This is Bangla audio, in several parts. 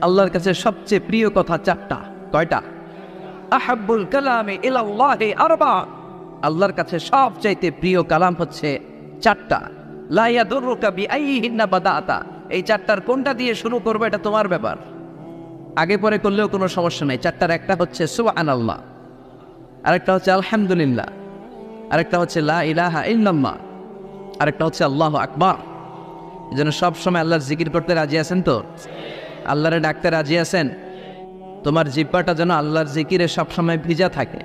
আল্লাহর কাছে সবচেয়ে প্রিয় কথা চারটা। কয়টা? আহাব্বুল কালামি ইলাল্লাহি আরবা। আল্লাহর কাছে সবচাইতে প্রিয় কালাম হচ্ছে চারটা। লা ইয়াদুররুকা বিআইহিন্না বাদাতা। এই চারটার কোনটা দিয়ে শুরু করবে এটা তোমার ব্যাপার, আগে পরে করলেও কোনো সমস্যা নাই। চারটার একটা হচ্ছে সুবহানাল্লাহ, আরেকটা হচ্ছে আলহামদুলিল্লাহ, আরেকটা হচ্ছে লা ইলাহা ইল্লাল্লাহ, আরেকটা হচ্ছে আল্লাহু আকবার। এজন্য সবসময় আল্লাহর জিকির করতে রাজি আছেন তো? আল্লাহরে ডাকতে রাজি আছেন? তোমার জিহ্বাটা যেন আল্লাহর জিকিরে সবসময় ভিজা থাকে।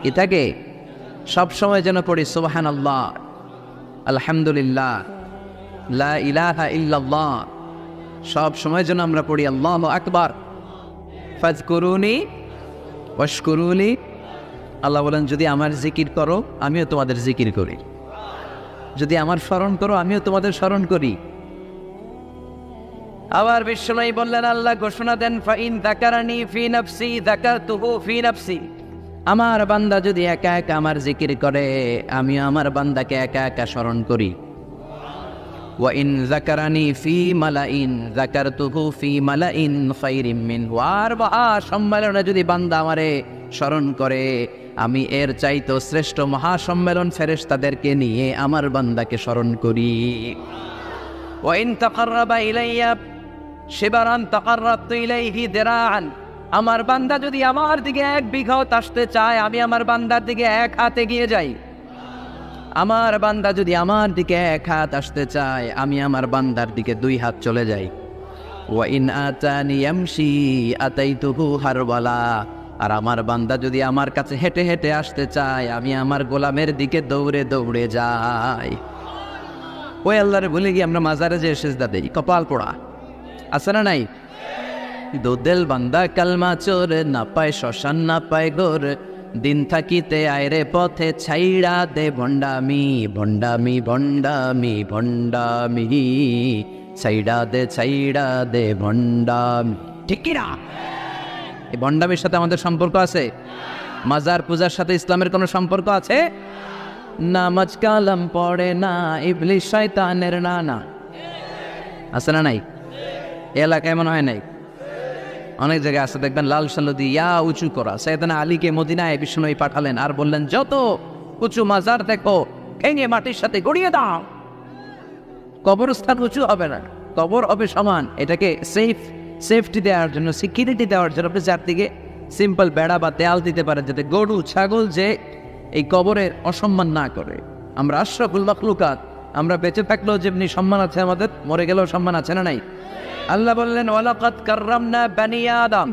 কি থাকে? সবসময় যেন পড়ি সুবহানাল্লাহ, আলহামদুলিল্লাহ, লা ইলাহা ইল্লাল্লাহ। সব সময় যেন আমরা পড়ি আল্লাহু আকবার। ফাজকুরুনি ওয়াশকুরুনি। আল্লাহ বলেন, যদি আমার জিকির করো আমিও তোমাদের জিকির করি, যদি আমার স্মরণ করো আমিও তোমাদের স্মরণ করি। আবার বিশ্বনবী বললেন, আল্লাহ ঘোষণা দেন, ফাইন যাকারানি ফি নাফসি যাকারতুহু ফি নাফসি। আমার বান্দা যদি একা একা আমার জিকির করে আমিও আমার বান্দাকে একা একা স্মরণ করি। ওয়া ইন যাকারানি ফি মালাইন যাকারতুহু ফি মালাইন খায়রিম মিনহু। আর মহাসম্মেলনে যদি বান্দা আমারে স্মরণ করে আমি এর চাইতো শ্রেষ্ঠ মহাসম্মেলন ফেরেশতাদেরকে নিয়ে আমার বান্দাকে স্মরণ করি। ওয়া ইন তাকাররাবা ইলাইয়া শিবরান তাকাররাবতু ইলাইহি দিরাআন। আমার বান্দা যদি আমার দিকে 1 বিঘাও আসতে চায় আমি আমার বান্দার দিকে 1 হাতে গিয়ে যাই। আমার বান্দা যদি আমার দিকে 1 হাত আসতে চায় আমি আমার বান্দার দিকে 2 হাত চলে যাই। ওয়া ইন আতানি ইয়ামশি আতাইতুহু হারওয়ালা। আর আমার বান্দা যদি আমার কাছে হেঁটে হেঁটে আসতে চায় আমি আমার গোলামের দিকে দৌড়ে দৌড়ে যাই। ওই আল্লাহরে ভুলে গিয়ে আমরা মাজারে যে সিজদা দেই, কপাল পোড়া আছে না নাই? দুদেল বান্দা কালমা চোর, না পায় শ্মশান না পায় গোর, দিন থাকিতে আয়রে পথে ছাইড়া দে ভণ্ডামি ভণ্ডামি ভণ্ডামি ভণ্ডামি, ছাইড়া দে ভণ্ডামি। ঠিক কি না? এই ভণ্ডামির সাথে আমাদের সম্পর্ক আছে? মাজার পূজার সাথে ইসলামের কোনো সম্পর্ক আছে? নামাজ কালাম পড়ে না ইবলিস শয়তানের নানা, আছে না নাই? এলাকায় মনে হয় নাই, অনেক জায়গায় আছে দেখবেন লাল সালুদি ইয়া উঁচু করা। সাইয়েদনা আলীকে মদিনায় বিষ্ণু পাঠালেন আর বললেন, যত উঁচু মাজার দেখো ভেঙে মাটির সাথে গড়িয়ে দাও। কবরস্থান উঁচু হবে না, কবর হবে সমান। এটাকে সেফটি দেওয়ার জন্য, সিকিউরিটি দেওয়ার জন্য আপনি চারদিকে সিম্পল বেড়া বা দেয়াল দিতে পারেন, যাতে গরু ছাগল যে এই কবরের অসম্মান না করে। আমরা আশরাফুল মাখলুকাত, আমরা বেঁচে থাকলেও যেমনি সম্মান আছে আমাদের, মরে গেলেও সম্মান আছে না নাই? আল্লাহ বললেন, ওয়ালাকাদ কাররামনা বানি আদম।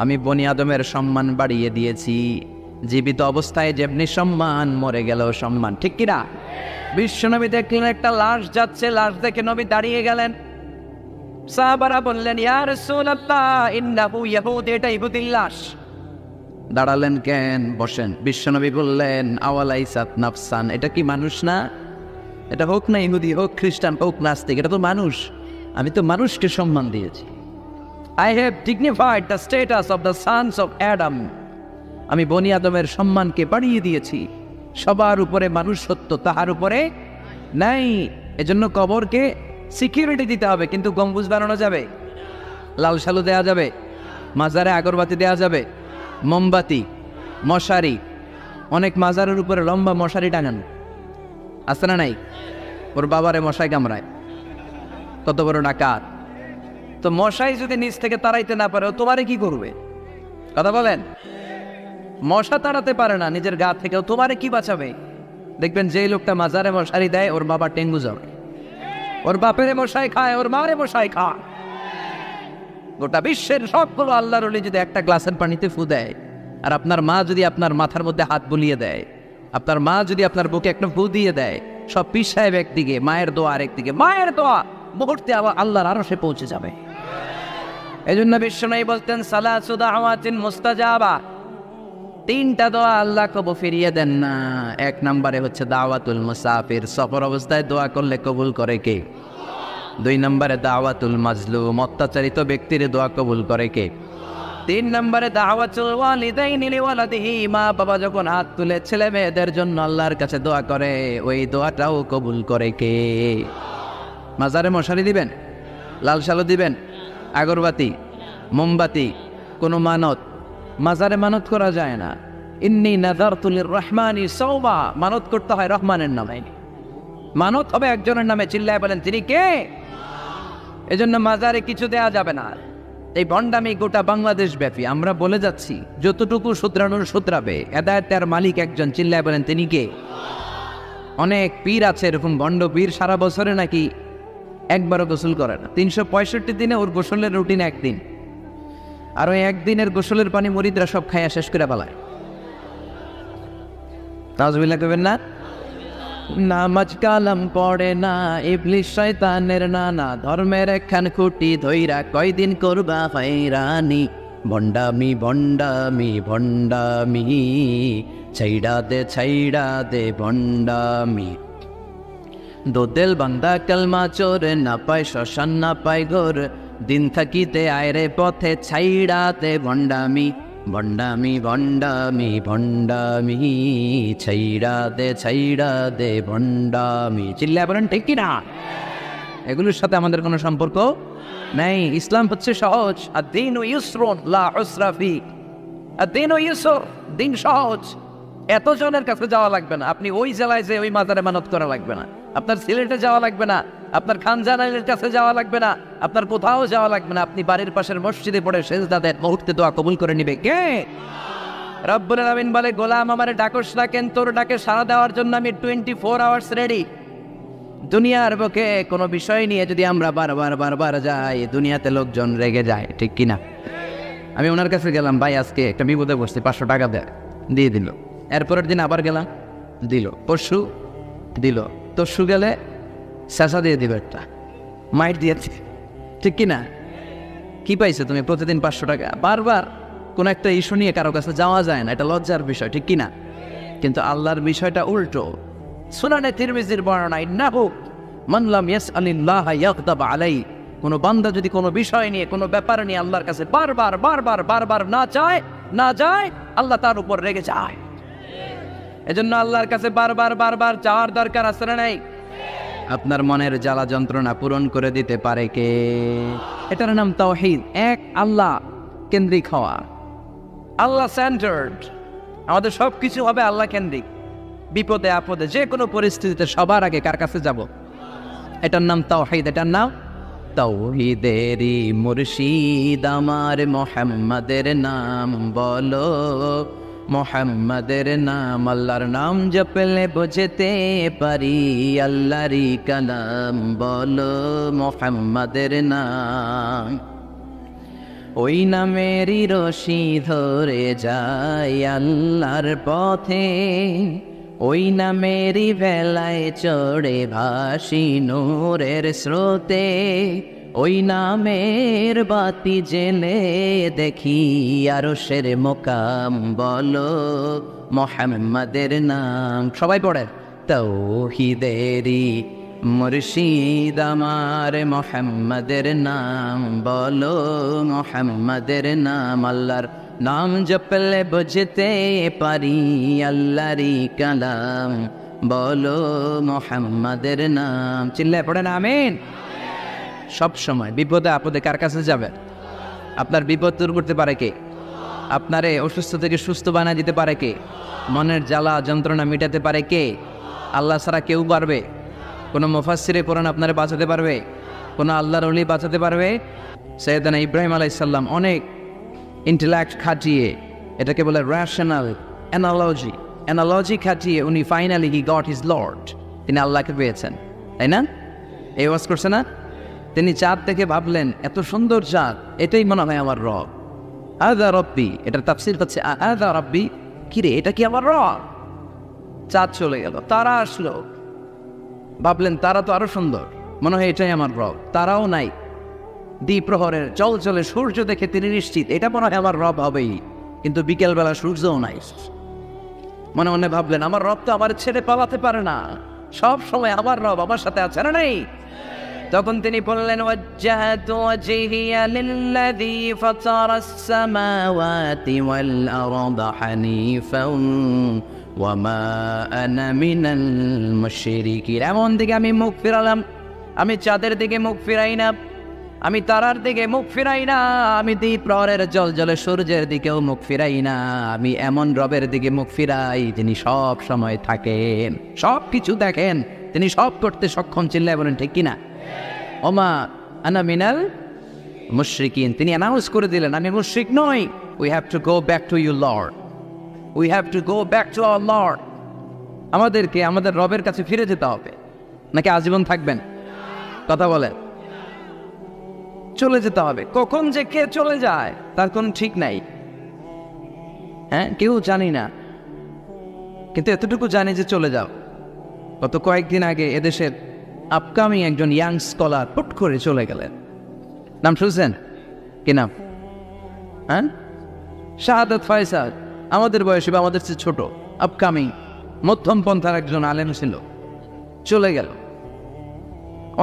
আমি বনি আদমের সম্মান বাড়িয়ে দিয়েছি। জীবিত অবস্থায় যেমনি সম্মান, মরে গেলেও সম্মান। ঠিক কিনা? বিশ্বনবী দেখলেন একটা লাশ যাচ্ছে, লাশ দেখে নবী দাঁড়িয়ে গেলেন। সাহাবারা বললেন, ইয়া রাসূলুল্লাহ ইন্নাহু ইয়াহুদ, এটা ইহুদির লাশ। দাঁড়ালেন কেন? বসেন। বিশ্বনবী বললেন, আওয়ালাইসাত নাফসান, এটা কি মানুষ না? এটা হোক না ইহুদি, হোক খ্রিস্টান, হোক নাস্তিক, এটা তো মানুষ। আমি তো মানুষকে সম্মান দিয়েছি। I have dignified the status of the sons of Adam. আমি বনি আদমের সম্মানকে বাড়িয়ে দিয়েছি। সবার উপরে মানুষ সত্য, তাহার উপরে নাই। এজন্য কবরকে সিকিউরিটি দিতে হবে, কিন্তু গম্বুজ বানানো যাবে, লাল সালু দেওয়া যাবে, মাজারে আগরবাতি দেওয়া যাবে, মোমবাতি, মশারি। অনেক মাজারের উপরে লম্বা মশারি টাঙানো আছে না নাই? ওর বাবারে মশাই কামড়ায়, কত বড় ডাকাত। তো মশাই যদি নিচ থেকে তাড়াইতে না পারে, ও তোমারে কি করবে? কথা বলেন। মশা তাড়াতে পারে না নিজের গা থেকে, ও তোমারে কি বাঁচাবে? দেখবেন যে লোকটা মাজারে মশারি দেয় ওর বাবা টেঙ্গু যাবে, ওর বাপেরে মশাই খায়, ওর মারে মশাই খায়। গোটা বিশ্বের সবগুলো আল্লাহর ওলি যদি একটা গ্লাসের পানিতে ফু দেয়, আর আপনার মা যদি আপনার মাথার মধ্যে হাত বুলিয়ে দেয়, আপনার মা যদি আপনার বুকে একটা ফু দিয়ে দেয়, সব পীর সাহেব একদিকে, মায়ের দোয়া আরেকদিকে। মায়ের দোয়া মুহূর্তে আবার আল্লাহর আরশে পৌঁছে যাবে। এই জন্য বিশ্বনবী বলতেন, সালাসু দাওয়াতিন মুস্তাজাবা, 3টা দোয়া আল্লাহ কবুল ফিরিয়ে দেন না। 1 নম্বরে হচ্ছে দাওয়াতুল মুসাফির, সফর অবস্থায় দোয়া করলে কবুল করে কে? 2 নম্বরে দাওয়াতুল মাজলুম, অত্যাচারিত ব্যক্তির দোয়া কবুল করে কে? 3 নম্বরে দাওয়াতুল ওয়ালিদাইনি লিওয়ালাদিহি, মা বাবা যখন হাত তুলে ছেলে মেয়েদের জন্য আল্লাহর কাছে দোয়া করে, ওই দোয়াটাও কবুল করে কে? মাজারে মশারি দিবেন, লাল শালু দিবেন, আগরবাতি, মোমবাতি, কোনো মানত, মাজারে মানত করা যায় না। ইন্নী নাযারতু লির-রহমানি সাওমা, মানত করতে হয় রহমানের নামে। মানত হবে একজনের নামে, চিল্লায় বলেন তিনি কে? এজন্য মাজারে কিছু দেয়া যাবে না। এই ভণ্ডামি গোটা বাংলাদেশ ব্যাপী। আমরা বলে যাচ্ছি যতটুকু শুধরানোর শুধরাবে, হেদায়েতের মালিক একজন, চিল্লায় বলেন তিনি কে? অনেক পীর আছে এরকম ভণ্ড পীর, সারা বছরে নাকি একবারও গোসল করে না। 365 দিনে ওর গোসলের রুটিন একদিন, আর ওই একদিনের গোসলের পানি মুরিদরা সব খাইয়া শেষ করে ফেলায়। নাউজুবিল্লাহ কইবেন না? নামাজ কালাম পড়ে না, ইবলিস শয়তানের নানা, ধর্মের একখান খুঁটি ধইরা কয়দিন করবা হয়রানি। ভণ্ডামি ভণ্ডামি ভণ্ডামি, ছাইড়া দে ভণ্ডামি। দোদেল বান্দা কালমা চোর, না পায় শ্মশান না পায় ঘোর, দিন থাকিতে আয়রে পথে ছাইড়া দে ভণ্ডামি। ভণ্ডামি ভণ্ডামি ভণ্ডামি, ছাইড়া দে ভণ্ডামি। চিল্লায় বলেন ঠিক কিনা? এগুলোর সাথে আমাদের কোনো সম্পর্ক নেই। ইসলাম হচ্ছে সহজ। আদ-দীনু ইউসরুন লা উসরা ফি। আদ-দীনু ইউসর, দিন সহজ। এত জনের কাছে যাওয়া লাগবে না। আপনি ওই জেলায় যে ওই মাজারে মানত করা লাগবে না। আপনার সিলেটে যাওয়া লাগবে না, আপনার খানজানাইলের কাছে যাওয়া লাগবে না, আপনার কোথাও যাওয়া লাগবে না। আপনি বাড়ির পাশের মসজিদে পড়ে সেজদা দেন, মুহূর্তে দোয়া কবুল করে নিবে কে? রব্বুল আলামিন বলে, গোলাম আমারে ডাকস না কেন? তোর ডাকে সাড়া দেওয়ার জন্য আমি 24 আওয়ার্স রেডি। দুনিয়ার বুকে কোনো বিষয় নিয়ে যদি আমরা বারবার যাই, দুনিয়াতে লোকজন রেগে যায়, ঠিক কিনা? আমি ওনার কাছে গেলাম, ভাই আজকে একটা বিপদে বসছি, 500 টাকা দিয়ে দিল। এরপরের দিন আবার গেলাম, দিল। পরশু দিল। তরশু গেলে চেঁচা দিয়ে দিবে, একটা মাইট দিয়েছে, ঠিক কিনা? কি পাইছে তুমি? প্রতিদিন 500 টাকা। বারবার কোন একটা ইস্যু নিয়ে কারো কাছে যাওয়া যায় না, এটা লজ্জার বিষয়, ঠিক কিনা? কিন্তু আল্লাহর বিষয়টা উল্টো। সুনানে তিরমিজির বর্ণনা, ইন্নাহু মান লাম ইয়াসআলিল্লাহ ইয়াগদাব আলাইহি, কোন বান্দা যদি কোনো বিষয় নিয়ে, কোনো ব্যাপার নিয়ে আল্লাহর কাছে বারবার না যায়, আল্লাহ তার উপর রেগে যায়। এজন্য আল্লাহর কাছে বারবার চাওয়ার দরকার আছে না নাই? আপনার মনের জ্বালা যন্ত্রণা পূরণ করে দিতে পারে কে? এটার নাম তাওহীদ। এক আল্লাহ কেন্দ্রিক হওয়া, আল্লাহ সেন্টার্ড। আমাদের সব কিছু হবে আল্লাহ কেন্দ্রিক। বিপদে আপদে যে কোনো পরিস্থিতিতে সবার আগে কার কাছে যাব? এটার নাম তাওহীদ। এটার নাম তাওহীদেরই মুর্শিদ আমার মুহাম্মাদের নাম বলো, মুহাম্মাদের নাম। আল্লাহর নাম জপলে বুঝতে পারি আল্লাহরই কালাম বলো, মুহাম্মাদের নাম। ওই নামেরই রশি ধরে যায় আল্লাহর পথে, ওই নামেরই ভেলায় চড়ে ভাসি নূরের স্রোতে, ওই নামের বাতি জেলে দেখি আরশের মোকাম বলো, মুহাম্মাদের নাম। সবাই পড়ে তাওহীদেরই মুর্শিদ আমার মুহাম্মাদের নাম বলো, মুহাম্মাদের নাম। আল্লাহর নাম জপলে বুঝতে পারি আল্লাহরই কালাম বলো, মুহাম্মাদের নাম। চিল্লায় পড়েন আমিন। সব সময় বিপদে আপদে কার কাছে যাবে? আপনার বিপদ দূর করতে পারে কে? আপনারে অসুস্থ থেকে সুস্থ বানিয়ে দিতে পারে কে? মনের জ্বালা যন্ত্রণা মিটাতে পারে কে? আল্লাহ ছাড়া কেউ পারবে? কোনো মুফাসসিরে কোরআন আপনারে বাঁচাতে পারবে? কোনো আল্লাহর ওলি বাঁচাতে পারবে? সৈয়দনা ইব্রাহিম আলাইহিস সালাম অনেক ইন্টেলেক্ট খাটিয়ে, এটাকে বলে রেশনাল অ্যানালজি খাটিয়ে উনি finally he got his Lord, তিনি আল্লাহকে পেয়েছেন, তাই না? এই ওয়াজ করছে না? তিনি চাঁদ দেখে ভাবলেন এত সুন্দর চাঁদ, এটাই মনে হয় আমার রব। আদা রব্বি, এটার তাফসীর হচ্ছে আদা রব্বি, কিরে এটা কি আমার রব? চাঁদ চলে গেল, তারা আসলো, ভাবলেন তারা তো আরো সুন্দর, মনে হয় এটাই আমার রব। তারাও নাই। দ্বিপ্রহরের চলচলে সূর্য দেখে তিনি নিশ্চিত এটা মনে হয় আমার রব হবেই। কিন্তু বিকেলবেলা সূর্যও নাই। মনে মনে ভাবলেন আমার রব তো আমার ছেড়ে পালাতে পারে না, সব সময় আমার রব আমার সাথে আছে না নাই? তখন তিনি বললেন ওয়াজ্জাহতু ওয়াজহিয়া লিল্লাযী ফাতারাস সামাওয়াতি ওয়াল আরদা হানিফান ওয়া মা আনা মিনাল মুশরিকিন। এমন দিকে আমি মুখ ফিরালাম, আমি চাঁদের দিকে মুখ ফিরাই না, আমি তারার দিকে মুখ ফিরাই না, আমি দ্বীপ প্রহরের জল জলে সূর্যের দিকেও মুখ ফিরাই না, আমি এমন রবের দিকে মুখ ফিরাই যিনি সব সময় থাকেন, সব কিছু দেখেন, তিনি সব করতে সক্ষম। চিল্লায় বলেন ঠিক কিনা? ওমা আনা মিনাল মুশরিকিন, তিনি অ্যানাউন্স করে দিলেন আমি মুশরিক নই। We have to go back to you lord, we have to go back to our lord. আমাদেরকে আমাদের রবের কাছে ফিরে যেতে হবে, নাকি আজীবন থাকবেন? কথা বলেন। চলে যেতে হবে। কখন যে কে চলে যায় তার কোনো ঠিক নাই, হ্যাঁ, কেউ জানি না, কিন্তু এতটুকু জানি যে চলে যাও। গত কয়েকদিন আগে এদেশের আপকামিং একজন ইয়াং স্কলার হুট করে চলে গেলেন। নাম শুনছেন? কি নাম? হ্যাঁ, শাহাদাত ফয়সাল। আমাদের বয়সী বা আমাদের চেয়ে ছোট, আপকামিং মধ্যম পন্থার একজন আলেম ছিল, চলে গেল।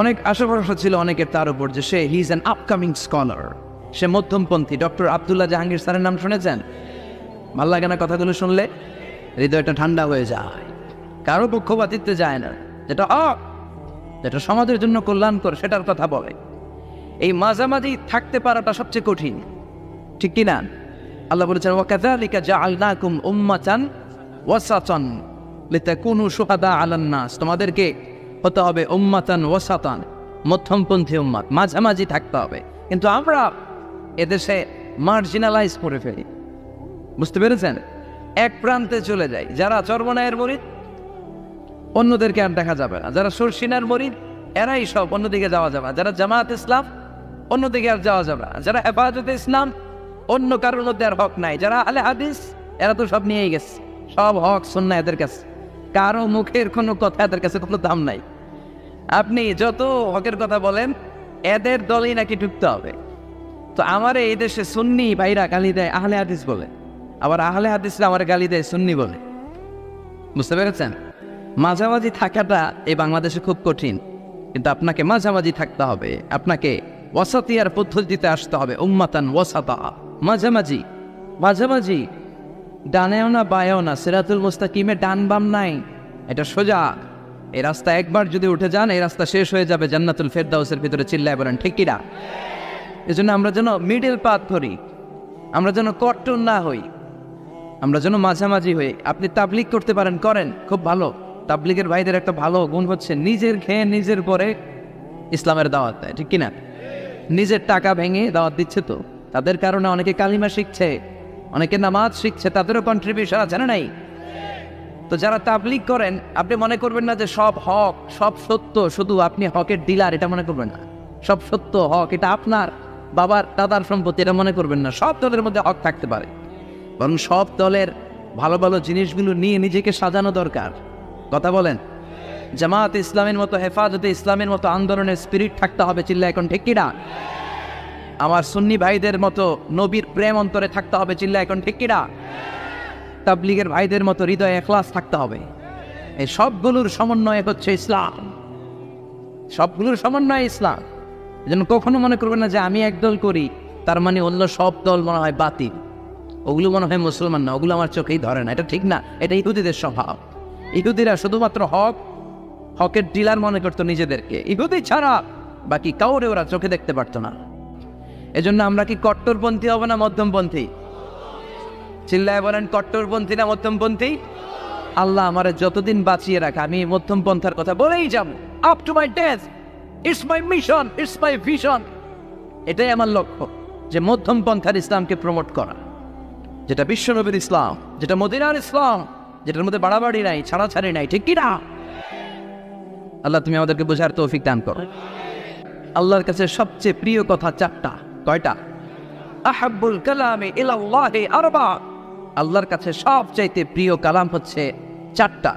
অনেক আশা ভরসা ছিল অনেকের তার উপর যে সে he is an upcoming scholar, সে মধ্যমপন্থী। ডক্টর আব্দুল্লাহ জাহাঙ্গীর স্যারের নাম শুনেছেন? ভাল লাগে না কথাগুলো শুনলে? হৃদয়টা ঠান্ডা হয়ে যায়। কারো পক্ষপাতিত্বে যায় না, যেটা যেটা সমাজের জন্য কল্যাণকর সেটার কথা বলে। এই মাঝামাঝি থাকতে পারাটা সবচেয়ে কঠিন, ঠিক কিনা? আল্লাহ বলেছেন ওয়াকাযালিকা জাআলনাকুম উম্মাতান ওয়াসাতান লিতাকুনু শুহাদা আলান নাস, তোমাদেরকে হতে হবে উম্মাতান ওয়াসাতান, মধ্যমপন্থী উম্মাত, মাঝামাঝি থাকতে হবে। কিন্তু আমরা এদেশে মার্জিনালাইজ করে ফেলি, বুঝতে পেরেছেন? এক প্রান্তে চলে যাই। যারা চরমনায়ের মুরিদ অন্যদেরকে আর দেখা যাবে না, যারা শর্ষিনার মুরিদ এরাই সব, অন্যদিকে যাওয়া যাবে না। যারা জামাত ইসলাম অন্যদিকে আর যাওয়া যাবে না। যারা হেফাজতে ইসলাম অন্য কারোর মধ্যে আর হক নাই। যারা আলে হাদিস এরা তো সব নিয়েই গেছে, সব হক সুন্নাহ এদের কাছে, কারো মুখের কোনো কথা এদের কাছে কোনো দাম নাই। আপনি যত হকের কথা বলেন এদের দলই নাকি ঢুকতে হবে। তো আমার এই দেশে সুন্নি ভাইরা গালি দেয় আহলে হাদিস বলে, আবার আহলে হাদিসরা আমার গালি দেয় সুন্নি বলে, বুঝতে পেরেছেন? মাঝামাঝি থাকাটা এই বাংলাদেশে খুব কঠিন, কিন্তু আপনাকে মাঝামাঝি থাকতে হবে, আপনাকে ওয়াসাতিয়ার পদ্ধতিতে আসতে হবে। উম্মাতান ওয়াসাতা, মাঝামাঝি। মাঝামাঝি ডানেও না বায়েও না, সিরাতুল মুস্তাকিমে ডান বাম নাই, এটা সোজা। এই রাস্তা একবার যদি উঠে যান এই রাস্তা শেষ হয়ে যাবে জান্নাতুল ফেরদাউসের ভিতরে। চিল্লায় বলেন ঠিক কিনা? এজন্য আমরা যেন মিডল পাথ ধরি, আমরা যেন কট্টর না হই, আমরা যেন মাঝামাঝি হই। আপনি তাবলিগ করতে পারেন, করেন, খুব ভালো। তাবলিগের ভাইদের একটা ভালো গুণ হচ্ছে নিজের খেয়ে নিজের পরে ইসলামের দাওয়াত দেয়, ঠিক কিনা? নিজের টাকা ভেঙে দাওয়াত দিচ্ছে, তো তাদের কারণে অনেকে কালিমা শিখছে, অনেকে নামাজ শিখছে, তাদেরও কন্ট্রিবিউশন আছে না নাই? তো যারা তাবলিগ করেন আপনি মনে করবেন না যে সব হক সব সত্য, শুধু আপনি হকের ডিলার এটা মনে করবেন না। সব সত্য হক এটা আপনার বাবার দাদার সম্পত্তি এটা মনে করবেন না। সব দলের মধ্যে হক থাকতে পারে, বরং সব দলের ভালো ভালো জিনিসগুলো নিয়ে নিজেকে সাজানো দরকার। কথা বলেন। জামাত ইসলামের মতো, হেফাজতে ইসলামের মতো আন্দোলনের স্পিরিট থাকতে হবে। চিল্লা এখন ঠিক কিনা? আমার সুন্নি ভাইদের মতো নবীর প্রেম অন্তরে থাকতে হবে। চিল্লা এখন ঠিক কিনা? তাবলিগের ভাইদের মতো হৃদয়ে ইখলাস থাকতে হবে। এই সবগুলোর সমন্বয় হচ্ছে ইসলাম, সবগুলোর সমন্বয় ইসলাম। এজন্য কখনো মনে করবেন না যে আমি একদল করি তার মানে অন্য সব দল মনে হয় বাতিল, ওগুলো মনে হয় মুসলমান না, ওগুলো আমার চোখেই ধরে না। এটা ঠিক না, এটা ইহুদিদের স্বভাব। ইহুদিরা শুধুমাত্র হকের ডিলার মনে করতো নিজেদেরকে, ইহুদি ছাড়া বাকি কাউরে ওরা চোখে দেখতে পারতো না। এজন্য আমরা কি কট্টরপন্থী হব না মধ্যমপন্থী? চিল্লায় বলেন কট্টরপন্থী না মধ্যমপন্থী? আল্লাহ আমারে যতদিন বাঁচিয়ে রাখে আমি মধ্যমপন্থার কথা বলেই যাব, up to my death. It's my mission, it's my vision. এটাই আমার লক্ষ্য, যে মধ্যমপন্থার ইসলামকে প্রমোট করা, যেটা বিশ্বনবীর ইসলাম, যেটা মদিনার ইসলাম, যেটার মধ্যে বাড়াবাড়ি নাই, ছাড়াছাড়ি নাই, ঠিক কিনা? আল্লাহ তুমি আমাদেরকে বোঝার তৌফিক দান করো। আল্লাহর কাছে সবচেয়ে প্রিয় কথা চারটা। কয়টা? আহাব্বুল কালামে ইলাল্লাহি আরবা। আল্লাহর কাছে সবচাইতে প্রিয় কালাম হচ্ছে চারটা।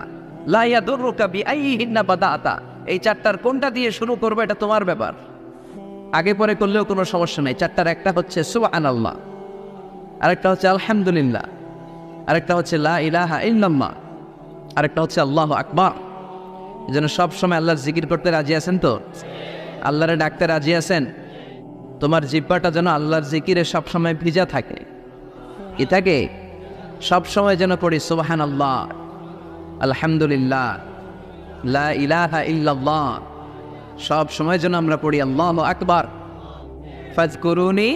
লা ইয়াদুররুকা বিআইহিন্না বাদাতা। এই চারটার কোনটা দিয়ে শুরু করবে এটা তোমার ব্যাপার, আগে পরে করলেও কোনো সমস্যা নেই। চারটার একটা হচ্ছে সুবহানাল্লাহ, আরেকটা হচ্ছে আলহামদুলিল্লাহ, আরেকটা হচ্ছে লা ইলাহা ইল্লাল্লাহ, আরেকটা হচ্ছে আল্লাহু আকবার। এজন্য সবসময় আল্লাহর জিকির করতে রাজি আছেন তো? আল্লাহরে ডাকতে রাজি আছেন? তোমার জিহ্বাটা যেন আল্লাহর জিকিরে সবসময় ভিজা থাকে। কি থাকে? সবসময় যেন পড়ি সুবহানাল্লাহ, আলহামদুলিল্লাহ, লা ইলাহা ইল্লাল্লাহ। সব সময় যেন আমরা পড়ি আল্লাহু আকবার। ফাজকুরুনি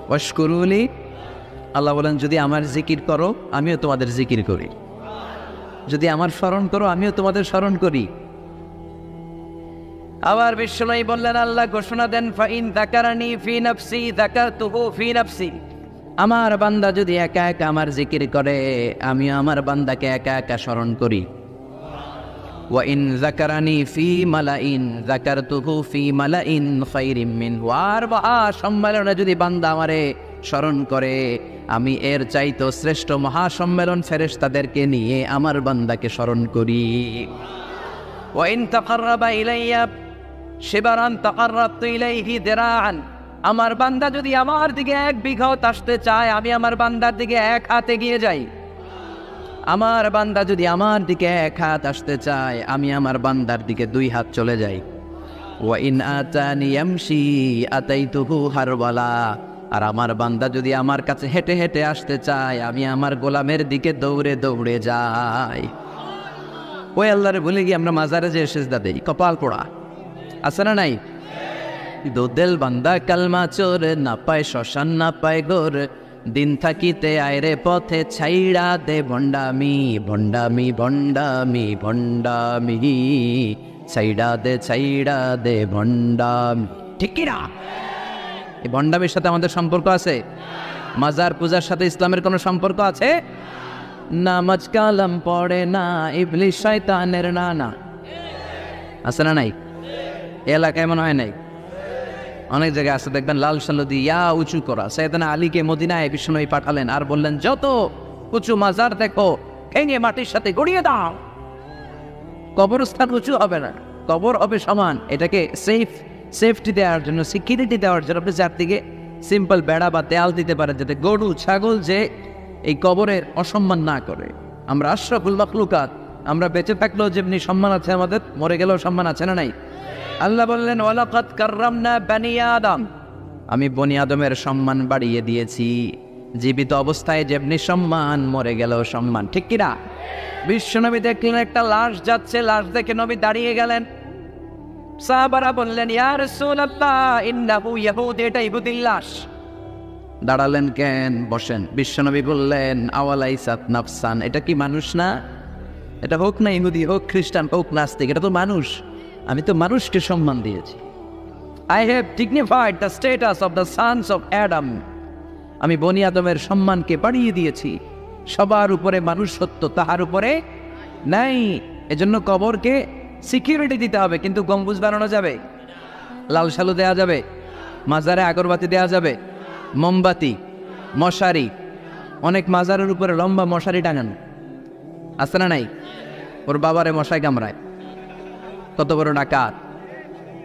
ওয়াশকুরুলি। আল্লাহ বলেন যদি আমার জিকির করো আমিও তোমাদের জিকির করি, যদি আমার স্মরণ করো আমিও তোমাদের স্মরণ করি। আবার বিশ্বনবী বললেন, আল্লাহ ঘোষণা দেন, ফাইন যাকারানি ফি নাফসি যাকারতুহু ফি নাফসি। আমার বান্দা যদি একা একা আমার জিকির করে আমি আমার বান্দাকে একা একা স্মরণ করি। ওয়া ইন যাকারানি ফি মালাইন যাকারতুহু ফি মালাইন খায়রিম মিনহু। আর মহা সম্মেলনে যদি বান্দা আমারে স্মরণ করে আমি এর চাইতো শ্রেষ্ঠ মহাসম্মেলন ফেরেশতাদেরকে নিয়ে আমার বান্দাকে স্মরণ করি। ওয়া ইন তাকাররাবা ইলাইয়া শিবরান তাকাররাবতু ইলাইহি দিরাআন। আমার বান্দা যদি আমার দিকে 1 বিঘত আসতে চায় আমি আমার বান্দার দিকে 1 হাত এগিয়ে যাই। আমার বান্দা যদি আমার দিকে 1 হাত আসতে চায় আমি আমার বান্দার দিকে 2 হাত চলে যাই। ওয়া ইন আতানি ইয়ামশি আতাইতুহু হারওয়ালা। আর আমার বান্দা যদি আমার কাছে হেঁটে হেঁটে আসতে চায় আমি আমার গোলামের দিকে দৌড়ে দৌড়ে যাই। ওই আল্লাহরে ভুলে গিয়ে আমরা মাজারে যে সেজদা দেই, কপাল পোড়া আছে না নাই? দোদেল বান্দা কালমা চোর, না পায় শ্মশান না পায় গোর, দিন থাকিতে আয়রে পথে ছাইড়া দে ভণ্ডামি ভণ্ডামি ভণ্ডামি ভণ্ডামি, ছাইড়া দে ভণ্ডামি। ঠিক কিনা? এই ভণ্ডামির সাথে আমাদের সম্পর্ক আছে? মাজার পূজার সাথে ইসলামের কোনো সম্পর্ক আছে? নামাজ কালাম পড়ে না ইবলিস শয়তানের নানা, আছে না নাই? এলাকায় মনে হয় নাই, অনেক জায়গায় আছে দেখবেন লাল সালু দিয়া উঁচু করা। সাইয়েদনা আলীকে মদিনায় বিশ্বনবী পাঠালেন আর বললেন যত উঁচু মাজার দেখো ভেঙে মাটির সাথে গড়িয়ে দাও। কবরস্থান উঁচু হবে না, কবর হবে সমান। এটাকে সেফটি দেওয়ার জন্য, সিকিউরিটি দেওয়ার জন্য আপনি চারদিকে সিম্পল বেড়া বা দেয়াল দিতে পারেন যাতে গরু ছাগল যে এই কবরের অসম্মান না করে। আমরা আশরাফুল মাখলুকাত, আমরা বেঁচে থাকলেও যেমনি সম্মান আছে আমাদের, মরে গেলেও সম্মান আছে না নাই? আল্লাহ বললেন ওয়ালাকাদ কাররামনা বানি আদম, আমি বনি আদমের সম্মান বাড়িয়ে দিয়েছি। জীবিত অবস্থায় যেমনি সম্মান, মরে গেলেও সম্মান। ঠিক কিনা? বিশ্বনবী দেখলেন একটা লাশ যাচ্ছে, লাশ দেখে নবী দাঁড়িয়ে গেলেন। সাহাবারা বললেন ইয়া রাসূলুল্লাহ ইন্নাহু ইয়াহুদ, এটা ইহুদির লাশ। দাঁড়ালেন কেন? বসেন। বিশ্বনবী বললেন আওয়ালাইসাত নাফসান, এটা কি মানুষ না? এটা হোক না ইহুদি, হোক খ্রিস্টান, হোক নাস্তিক, এটা তো মানুষ। আমি তো মানুষকে সম্মান দিয়েছি। I have dignified the status of the sons of Adam. আমি বনি আদমের সম্মানকে বাড়িয়ে দিয়েছি। সবার উপরে মানুষ সত্য, তাহার উপরে নাই। এজন্য কবরকে সিকিউরিটি দিতে হবে, কিন্তু গম্বুজ বানানো যাবে, লাল সালু দেওয়া যাবে, মাজারে আগরবাতি দেওয়া যাবে, মোমবাতি, মশারি। অনেক মাজারের উপরে লম্বা মশারি টাঙানো আছে না নাই? ওর বাবারে মশাই কামড়ায়, কত বড় ডাকাত।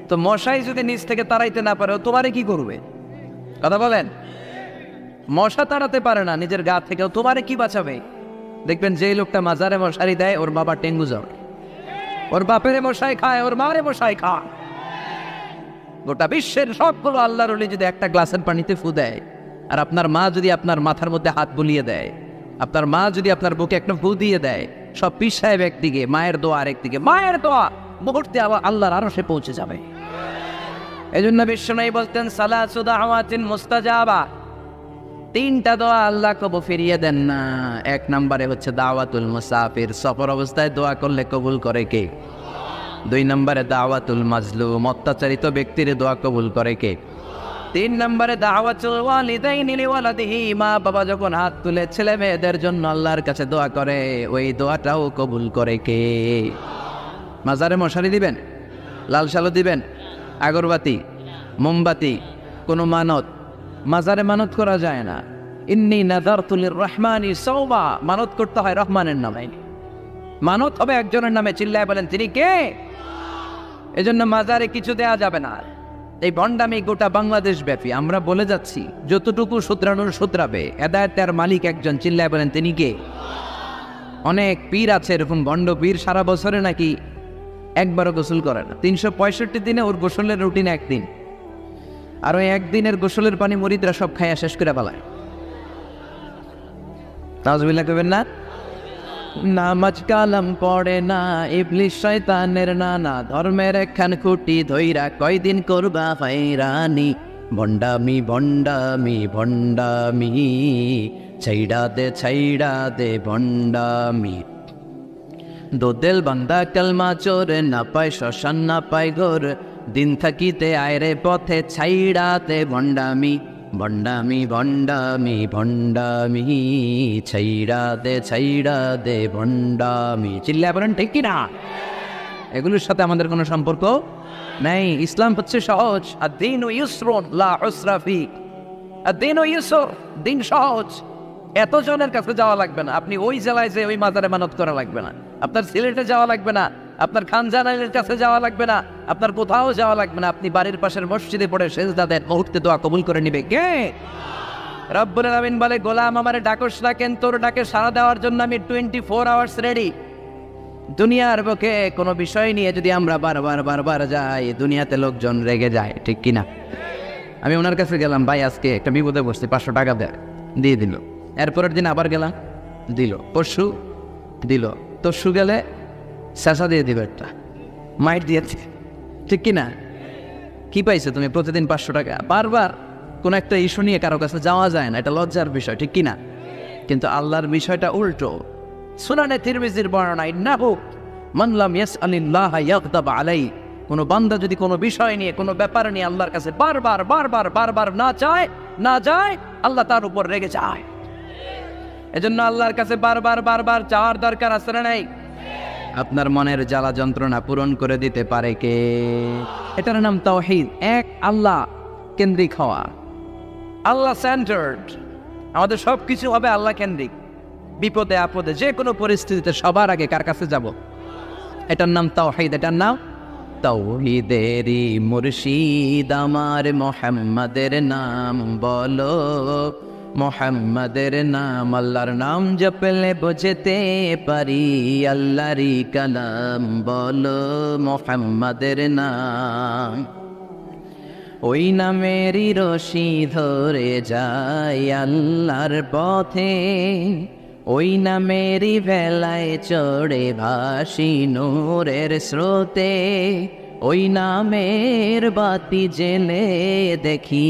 তো মশাই যদি নিচ থেকে তাড়াইতে না পারে তোমারে কি করবে? কথা বলেন। মশা তাড়াতে পারে না নিজের গা থেকে, তোমারে কি বাঁচাবে? দেখবেন যে লোকটা মাজারে মশারি দেয় ওর বাবা টেঙ্গু জ্বর, ওর বাপেরে মশাই খায়, ওর মারে মশাই খায়। গোটা বিশ্বের সবগুলো আল্লাহর ওলি যদি একটা গ্লাসের পানিতে ফু দেয়, আর আপনার মা যদি আপনার মাথার মধ্যে হাত বুলিয়ে দেয়, আপনার মা যদি আপনার বুকে একটা ফু দিয়ে দেয়, সব পীর সাহেব একদিকে, মায়ের দোয়া আরেকদিকে। মায়ের দোয়া মুহূর্তে আবার আল্লাহর আরশে পৌঁছে যাবে। এজন্য বিশ্বনবী বলতেন সালাসু দাওয়াতিন মুস্তাজাবা, 3টা দোয়া আল্লাহ কবুল ফিরিয়ে দেন না। 1 নম্বরে হচ্ছে দাওয়াতুল মুসাফির, সফর অবস্থায় দোয়া করলে কবুল করে কে? 2 নম্বরে দাওয়াতুল মাজলুম, অত্যাচারিত ব্যক্তির দোয়া কবুল করে কে? 3 নম্বরে দাওয়াতুল ওয়ালিদাইনি লিওয়ালাদিহি, মা বাবা যখন হাত তুলে ছেলে মেয়েদের জন্য আল্লাহর কাছে দোয়া করে, ওই দোয়াটাও কবুল করে কে? মাজারে মশারি দিবেন, লাল সালো দিবেন, আগরবাতি, মোমবাতি, কোনো মানত। মাজারে মানত করা যায় না। ইন্নী নাযারতু লিররহমানি সাওমা, মানত করতে হয় রহমানের নামে। মানত হবে একজনের নামে, চিল্লায় বলেন তিনি কে? এজন্য মাজারে কিছু দেয়া যাবে না। এই ভণ্ডামি গোটা বাংলাদেশ ব্যাপী। আমরা বলে যাচ্ছি যতটুকু শুধরানোর শুধরাবে, হেদায়েতের মালিক একজন, চিল্লায় বলেন তিনি কে? অনেক পীর আছে এরকম ভণ্ড পীর, সারা বছরে নাকি একবারও গোসল করে না। 365 দিনে ওর গোসলের রুটিন একদিন, আর ওই একদিনের গোসলের পানি মুরিদরা সব খাইয়া শেষ করে ফেলায়। নাউজুবিল্লাহ কইবেন না? নামাজ কালাম পড়ে না ইবলিস শয়তানের নানা, ধর্মের একখান খুঁটি ধইরা কয়দিন করবা হয়রানি, ভণ্ডামি ভণ্ডামি ভণ্ডামি, ছাইড়া দে ভণ্ডামি। দোদেল বান্দা কালমা চোর, না পায় শ্মশান না পায় ঘোর, দিন থাকিতে আয়রে পথে ছাইড়া দে ভণ্ডামি। ভণ্ডামি ভণ্ডামি ভণ্ডামি, ছাইড়া দে ভণ্ডামি। চিল্লা বলেন ঠিক কিনা? এগুলোর সাথে আমাদের কোনো সম্পর্ক নাই। ইসলাম হচ্ছে সহজ। আদ-দীনু ইউসরুন লা উসরা ফি। আদ-দীনু ইউসর, দিন সহজ। এত জনের কাছে যাওয়া লাগবে না। আপনি ওই জেলায় যে ওই মাজারে মানত করা লাগবে না। আপনার সিলেটে যাওয়া লাগবে না। আপনার খানজানাইলের কাছে যাওয়া লাগবে না। আপনার কোথাও যাওয়া লাগবে না। আপনি বাড়ির পাশের মসজিদে পড়ে সেজদা দেন, মুহূর্তে দোয়া কবুল করে নিবে কে? রব্বুল আলামিন বলে, গোলাম আমারে ডাকস না কেন? তোর ডাকে সাড়া দেওয়ার জন্য আমি 24 আওয়ার্স রেডি। দুনিয়ার বুকে কোনো বিষয় নিয়ে যদি আমরা বারবার যাই, দুনিয়াতে লোকজন রেগে যায়, ঠিক কিনা? আমি ওনার কাছে গেলাম, ভাই আজকে একটা বিপদে বসছি, 500 টাকা দেয়, দিয়ে দিল। এরপরের দিন আবার গেলাম, দিল। পরশু দিল। তরশু গেলে শেষা দিয়ে দিবে, একটা মাইট দিয়েছে, ঠিক কিনা? কি পাইছে তুমি? প্রতিদিন 500 টাকা। বারবার কোনো একটা ইস্যু নিয়ে কারো কাছে যাওয়া যায় না, এটা লজ্জার বিষয়, ঠিক কিনা? কিন্তু আল্লাহর বিষয়টা উল্টো। সুনানে তিরমিজির বর্ণনা, ইন্নাহু মান লাম ইয়াসআলিল্লাহ ইয়াগদাব আলাইহি। কোনো বান্দা যদি কোনো বিষয় নিয়ে, কোনো ব্যাপার নিয়ে আল্লাহর কাছে বারবার না যায়, আল্লাহ তার উপর রেগে যায়। এজন্য আল্লাহর কাছে বারবার চাওয়ার দরকার আছে না নাই? আপনার মনের জ্বালা যন্ত্রণা পূরণ করে দিতে পারে কে? এটার নাম তাওহীদ। এক আল্লাহ কেন্দ্রিক হওয়া, আল্লাহ সেন্টার্ড। আমাদের সব কিছু হবে আল্লাহ কেন্দ্রিক। বিপদে আপদে যে কোনো পরিস্থিতিতে সবার আগে কার কাছে যাব? এটার নাম তাওহীদ। এটার নাম তাওহীদেরই মুর্শিদ আমার মুহাম্মাদের নাম বলো। মুহাম্মাদের নাম, আল্লাহর নাম জপলে বুঝতে পারি আল্লাহরই কালাম বলো। মুহাম্মাদের নাম, ওই নামেরই রশি ধরে যায় আল্লাহর পথে, ওই নামেরই ভেলায় চড়ে ভাসি নূরের স্রোতে, ওই নামের বাতি জেলে দেখি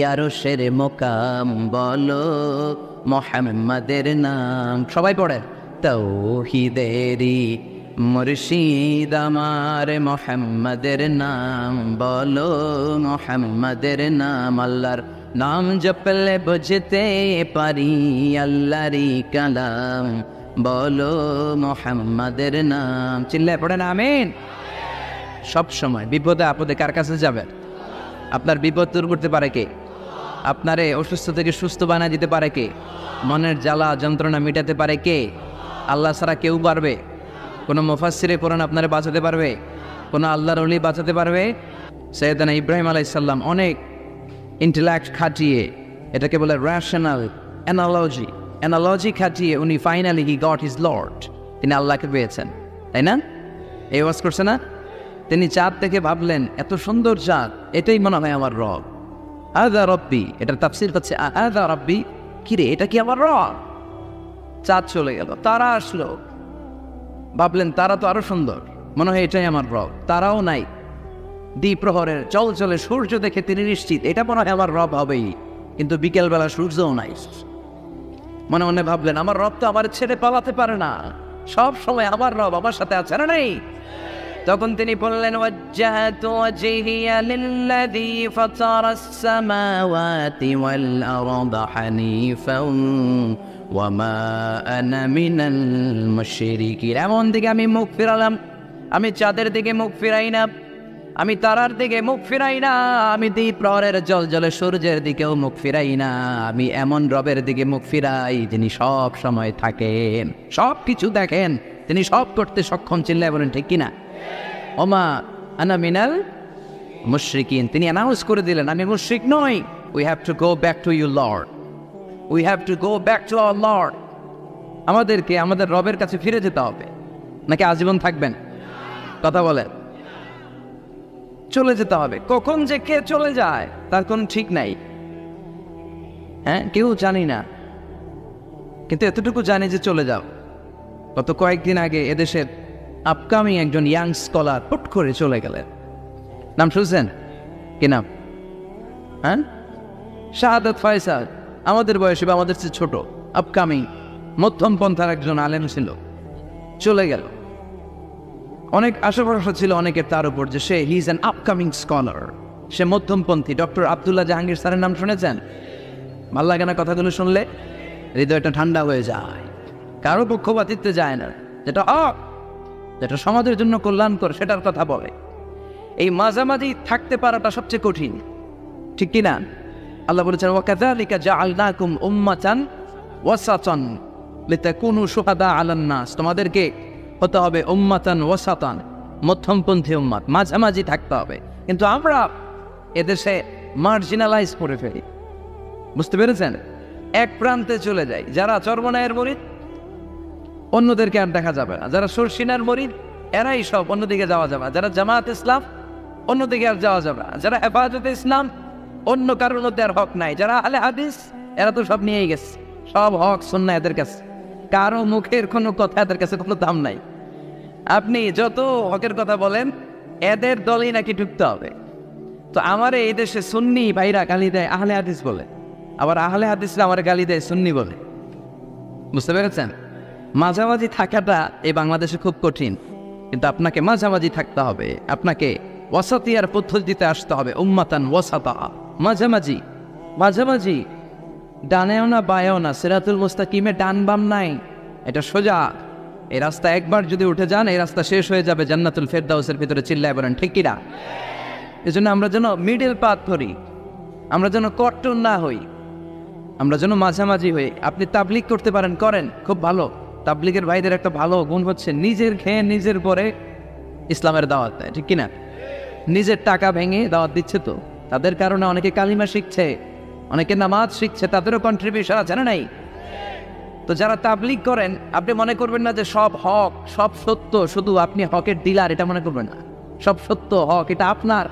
আরশের মোকাম বলো। মুহাম্মাদের নাম সবাই পড়ে। তাওহীদেরই মুর্শিদ আমার মুহাম্মাদের নাম বলো। মুহাম্মাদের নাম, আল্লাহর নাম জপলে বুঝতে পারি আল্লাহরই কালাম বলো। মুহাম্মাদের নাম, চিল্লায় পড়েন আমিন। সব সময় বিপদে আপদে কার কাছে যাবেন? আপনার বিপদ দূর করতে পারে কে? আপনারে অসুস্থ থেকে সুস্থ বানিয়ে দিতে পারে কে? মনের জ্বালা যন্ত্রণা মিটাতে পারে কে? আল্লাহ ছাড়া কেউ পারবে? কোনো মুফাসসিরে কোরআন আপনারে বাঁচাতে পারবে? কোনো আল্লাহর ওলি বাঁচাতে পারবে? সাইয়েদনা ইব্রাহিম আলাইহিস সালাম অনেক ইন্টেলেক্ট খাটিয়ে, এটাকে বলে রেশনাল অ্যানালজি খাটিয়ে উনি finally he got his Lord, তিনি আল্লাহকে পেয়েছেন, তাই না? এই ওয়াজ করছে না? তিনি চাঁদ থেকে ভাবলেন, এত সুন্দর চাঁদ, এটাই মনে হয় আমার রব। আযা রব্বি, এটার তাফসীর হচ্ছে আযা রব্বি, কিরে এটা কি আমার রব? চাঁদ চলে গেল, তারা আসলো, ভাবলেন তারা তো আরো সুন্দর, মনে হয় এটাই আমার রব। তারাও নাই। দ্বিপ্রহরের চলচলে সূর্য দেখে তিনি নিশ্চিত এটা মনে হয় আমার রব হবেই। কিন্তু বিকেলবেলা সূর্যও নাই। মনে মনে ভাবলেন, আমার রব তো আমার ছেড়ে পালাতে পারে না, সব সময় আমার রব আমার সাথে আছে না নেই? তখন তিনি বললেন, ওয়াজ্জাহতু ওয়াজহিয়া লিল্লাযী ফাতারাস সামাওয়াতি ওয়াল আরদা হানিফান ওয়া মা আনা মিনাল মুশরিকিন। এমন দিকে আমি মুখ ফিরালাম, আমি চাঁদের দিকে মুখ ফিরাই না, আমি তারার দিকে মুখ ফিরাই না, আমি দ্বিপ্রহরের জলজলে সূর্যের দিকেও মুখ ফিরাই না। আমি এমন রবের দিকে মুখ ফিরাই যিনি সব সময় থাকেন, সব কিছু দেখেন, তিনি সব করতে সক্ষম। চিল্লায় বলেন ঠিক কিনা? ওমা আনা মিনাল মুশরিকিন, তিনি অ্যানাউন্স করে দিলেন, আমি মুশরিক নই। We have to go back to you lord, we have to go back to our lord. আমাদেরকে আমাদের রবের কাছে ফিরে যেতে হবে, নাকি আজীবন থাকবেন? কথা বলেন। চলে যেতে হবে। কখন যে কে চলে যায় তার কোনো ঠিক নাই, হ্যাঁ, কেউ জানি না, কিন্তু এতটুকু জানি যে চলে যাও। গত কয়েকদিন আগে এদেশের আপকামিং একজন ইয়াং স্কলার হুট করে চলে গেলেন। নাম শুনছেন কি? নাম হ্যাঁ, শাহাদাত ফয়সাল আমাদের বয়সে বা আমাদের চেয়ে ছোট, আপকামিং মধ্যম পন্থার একজন আলেম ছিল, চলে গেল। অনেক আশা ভরসা ছিল অনেকের তার উপর যে সে he is an upcoming scholar, সে মধ্যমপন্থী। ডক্টর আব্দুল্লাহ জাহাঙ্গীর স্যারের নাম শুনেছেন? ভাল লাগে না কথাগুলো শুনলে? হৃদয়টা ঠান্ডা হয়ে যায়। কারো পক্ষপাতিত্বে যায় না, যেটা হক, যেটা সমাজের জন্য কল্যাণকর সেটার কথা বলে। এই মাঝামাঝি থাকতে পারাটা সবচেয়ে কঠিন, ঠিক কি না? আল্লাহ বলেছেন ওয়াকাযালিকা জাআলনাকুম উম্মাতান ওয়াসাতান লিতাকুনু শুহাদা আলান নাস, তোমাদেরকে হতে হবে উম্মাতান ওয়াসাতান, মধ্যমপন্থী উম্মাত, মাঝামাঝি থাকতে হবে। কিন্তু আমরা এদেশে মার্জিনালাইজ করে ফেলি, বুঝতে পেরেছেন? এক প্রান্তে চলে যাই, যারা চরমনায়ের মুরিদ অন্যদেরকে আর দেখা যাবে না, যারা সরসিনার মুরিদ এরাই সব, অন্যদিকে যাওয়া যাবে না। যারা জামাত ইসলাম অন্যদিকে আর যাওয়া যাবে না। যারা হেফাজতে ইসলাম অন্য কারোর মধ্যে আর হক নাই। যারা আলে হাদিস এরা তো সব নিয়েই গেছে, সব হক সুন্নাহ এদের কাছে, কারো মুখের কোনো কথা এদের কাছে কোনো দাম নাই। আপনি যত হকের কথা বলেন এদের দলেই নাকি ঢুকতে হবে। তো আমার এই দেশে সুন্নি ভাইরা গালি দেয় আহলে হাদিস বলে, আবার আহলে হাদিসরা আমার গালি দেয় সুন্নি বলে, বুঝতে পেরেছেন? মাঝামাঝি থাকাটা এই বাংলাদেশে খুব কঠিন, কিন্তু আপনাকে মাঝামাঝি থাকতে হবে, আপনাকে ওয়াসাতিয়ার পদ্ধতিতে আসতে হবে। উম্মাতান ওয়াসাতা, মাঝামাঝি, মাঝামাঝি, ডানেও না বায়েও না, সিরাতুল মুস্তাকিমে ডান বাম নাই, এটা সোজা। এই রাস্তা একবার যদি উঠে যান এই রাস্তা শেষ হয়ে যাবে জান্নাতুল ফেরদাউসের ভিতরে, চিল্লায় বলেন ঠিক কিনা? এজন্য আমরা যেন মিডল পাথ ধরি, আমরা যেন কট্টর না হই, আমরা যেন মাঝামাঝি হই। আপনি তাবলিগ করতে পারেন, করেন, খুব ভালো। তাবলিগের ভাইদের একটা ভালো গুণ হচ্ছে নিজের খেয়ে নিজের পরে ইসলামের দাওয়াত দেয়, ঠিক কিনা? নিজের টাকা ভেঙে দাওয়াত দিচ্ছে, তো তাদের কারণে অনেকে কালিমা শিখছে, অনেকে নামাজ শিখছে, তাদেরও কন্ট্রিবিউশন আছে না নাই? তো যারা তাবলিগ করেন আপনি মনে করবেন না যে সব হক সব সত্য, শুধু আপনি হকের ডিলার এটা মনে করবেন না। সব সত্য হক এটা আপনার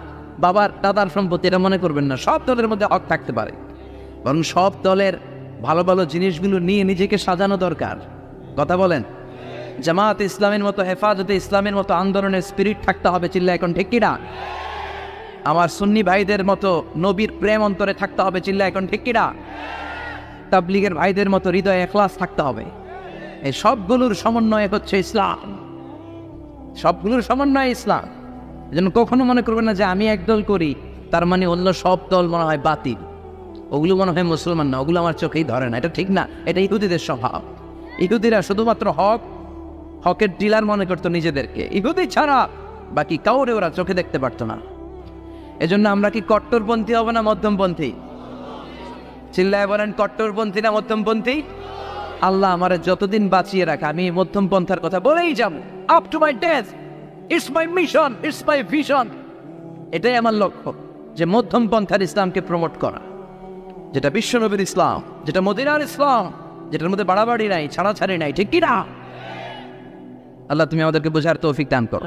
বাবার দাদার সম্পত্তি এটা মনে করবেন না। সব দলের মধ্যে হক থাকতে পারে, বরং সব দলের ভালো ভালো জিনিসগুলো নিয়ে নিজেকে সাজানো দরকার। কথা বলেন? জামাত ইসলামের মতো, হেফাজতে ইসলামের মতো আন্দোলনের স্পিরিট থাকতে হবে, চিল্লা এখন ঠিক কিনা? আমার সুন্নি ভাইদের মতো নবীর প্রেম অন্তরে থাকতে হবে, চিল্লা এখন ঠিক কিনা? তাবলিগের ভাইদের মতো হৃদয়ে ইখলাস থাকতে হবে। এই সবগুলোর সমন্বয় হচ্ছে ইসলাম, সবগুলোর সমন্বয় ইসলাম। এজন্য কখনো মনে করবেন না যে আমি একদল করি তার মানে অন্য সব দল মনে হয় বাতিল, ওগুলো মনে হয় মুসলমান না, ওগুলো আমার চোখেই ধরে না, এটা ঠিক না। এটা ইহুদিদের স্বভাব। ইহুদিরা শুধুমাত্র হকের ডিলার মনে করতো নিজেদেরকে, ইহুদি ছাড়া বাকি কাউরে ওরা চোখে দেখতে পারতো না। এজন্য আমরা কি কট্টরপন্থী হব না মধ্যমপন্থী? চিল্লায় বলেন কট্টরপন্থী না মধ্যমপন্থী? আল্লাহ আমারে যতদিন বাঁচিয়ে রাখে আমি মধ্যমপন্থার কথা বলেই যাব, up to my death. It's my mission, it's my vision. এটাই আমার লক্ষ্য, যে মধ্যমপন্থার ইসলামকে প্রমোট করা, যেটা বিশ্বনবীর ইসলাম, যেটা মদিনার ইসলাম, যেটার মধ্যে বাড়াবাড়ি নাই, ছাড়াছাড়ি নাই, ঠিক কি না? আল্লাহ তুমি আমাদেরকে বোঝার তৌফিক দান করো।